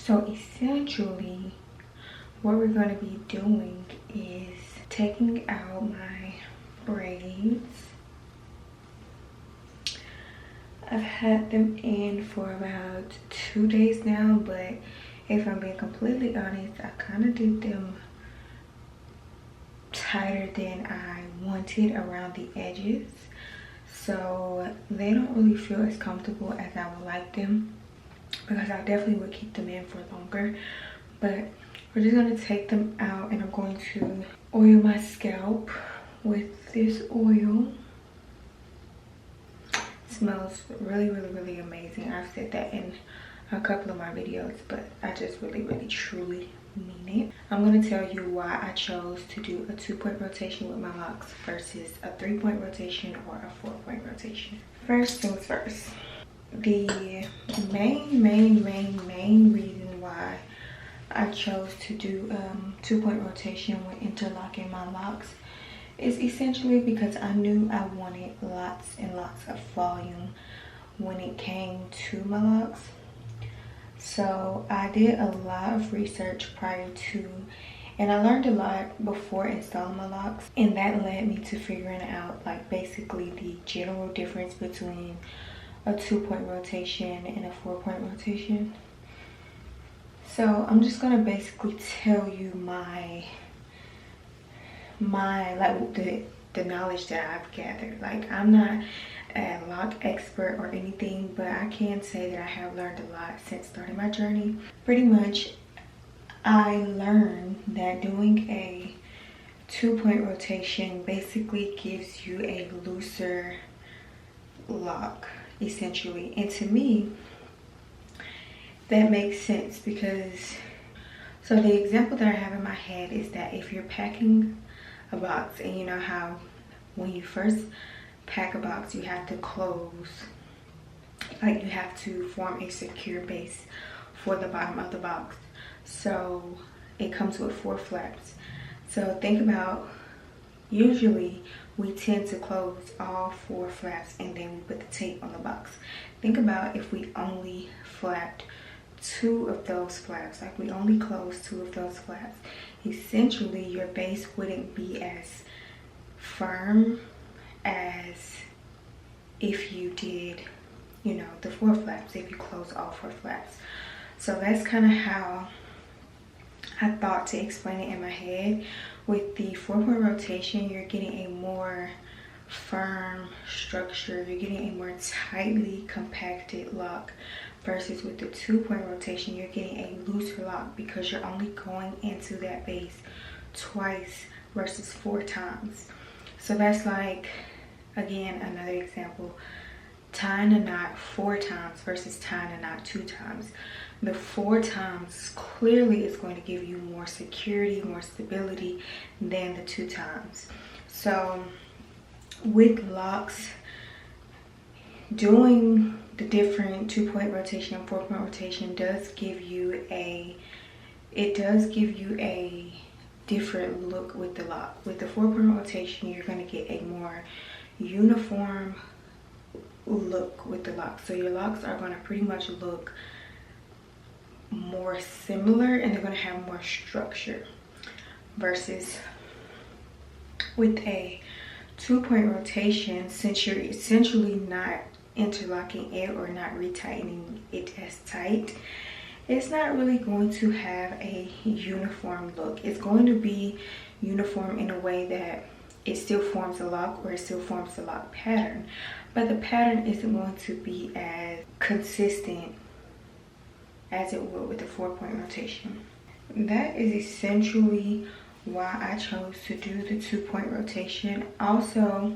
So essentially what we're going to be doing is taking out my braids. I've had them in for about 2 days now, but if I'm being completely honest, I kind of did them tighter than I wanted around the edges, so they don't really feel as comfortable as I would like them, because I definitely would keep them in for longer. But we're just going to take them out, and I'm going to oil my scalp with this oil. It smells really amazing. I've said that in a couple of my videos, but I just really truly mean it. I'm going to tell you why I chose to do a 2-point rotation with my locks versus a 3-point rotation or a 4-point rotation. First things first, the main reason why I chose to do 2-point rotation when interlocking my locks is essentially because I knew I wanted lots and lots of volume when it came to my locks. So I did a lot of research prior to, and I learned a lot before installing my locks, and that led me to figuring out like basically the general difference between a 2-point rotation and a 4-point rotation. So I'm just gonna basically tell you my like the knowledge that I've gathered. Like, I'm not a lock expert or anything, but I can say that I have learned a lot since starting my journey. Pretty much I learned that doing a 2-point rotation basically gives you a looser lock essentially, and to me that makes sense because, so the example that I have in my head is that if you're packing a box, and you know how when you first pack a box you have to close, like you have to form a secure base for the bottom of the box. So it comes with 4 flaps. So think about, usually we tend to close all 4 flaps and then we put the tape on the box. Think about if we only flapped 2 of those flaps, like we only closed 2 of those flaps. Essentially your base wouldn't be as firm as if you did, you know, the 4 flaps, if you close all 4 flaps. So that's kind of how I thought to explain it in my head. With the 4-point rotation, you're getting a more firm structure, you're getting a more tightly compacted lock, versus with the 2-point rotation you're getting a looser lock because you're only going into that base twice versus 4 times. So that's like, again, another example, tying a knot 4 times versus tying a knot 2 times. The 4 times clearly is going to give you more security, more stability than the 2 times. So with locks, doing the different 2-point rotation and 4-point rotation does give you a, different look with the lock. With the 4-point rotation, you're going to get a more uniform look with the lock. So your locks are going to pretty much look more similar and they're going to have more structure, versus with a 2-point rotation, since you're essentially not interlocking it or not retightening it as tight, it's not really going to have a uniform look. It's going to be uniform in a way that it still forms a lock, or it still forms a lock pattern, but the pattern isn't going to be as consistent as it would with the 4-point rotation. That is essentially why I chose to do the 2-point rotation. Also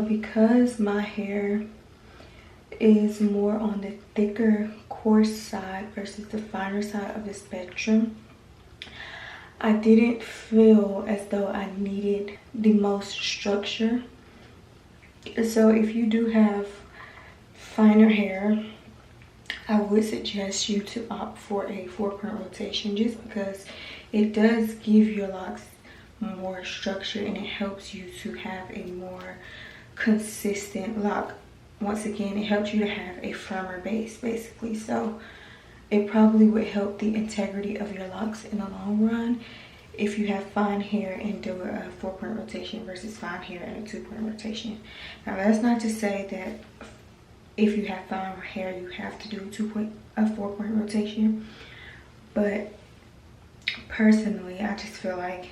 because my hair is more on the thicker, coarse side versus the finer side of the spectrum, I didn't feel as though I needed the most structure. So if you do have finer hair, I would suggest you to opt for a 4-point rotation, just because it does give your locks more structure and it helps you to have a more consistent lock. Once again, it helps you to have a firmer base basically. So it probably would help the integrity of your locks in the long run if you have fine hair and do a 4-point rotation versus fine hair and a 2-point rotation. Now that's not to say that if you have fine hair you have to do a 4-point rotation, but personally I just feel like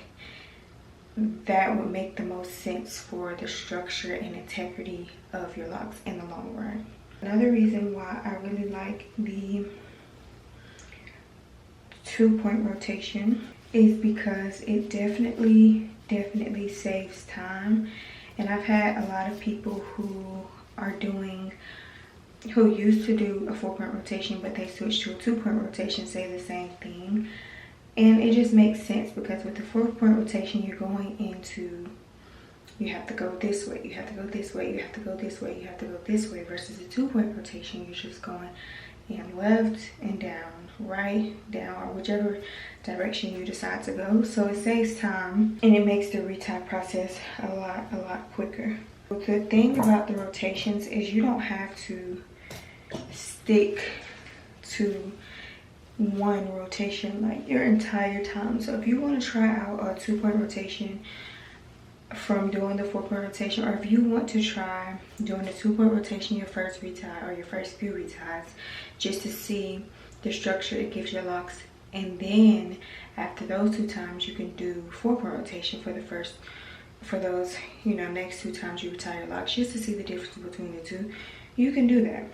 that would make the most sense for the structure and integrity of your locks in the long run. Another reason why I really like the 2-point rotation is because it definitely saves time. And I've had a lot of people who used to do a 4-point rotation but they switched to a 2-point rotation say the same thing. And it just makes sense because with the 4-point rotation, you're going into, you have to go this way, you have to go this way, you have to go this way, you have to go this way, versus a 2-point rotation, you're just going in left and down, right, down, or whichever direction you decide to go. So it saves time and it makes the retie process a lot quicker. The good thing about the rotations is you don't have to stick to one rotation like your entire time. So if you want to try out a 2-point rotation from doing the 4-point rotation, or if you want to try doing the 2-point rotation your first retie or your first few reties just to see the structure it gives your locks, and then after those 2 times you can do 4-point rotation for those next 2 times you retire your locks just to see the difference between the two, you can do that.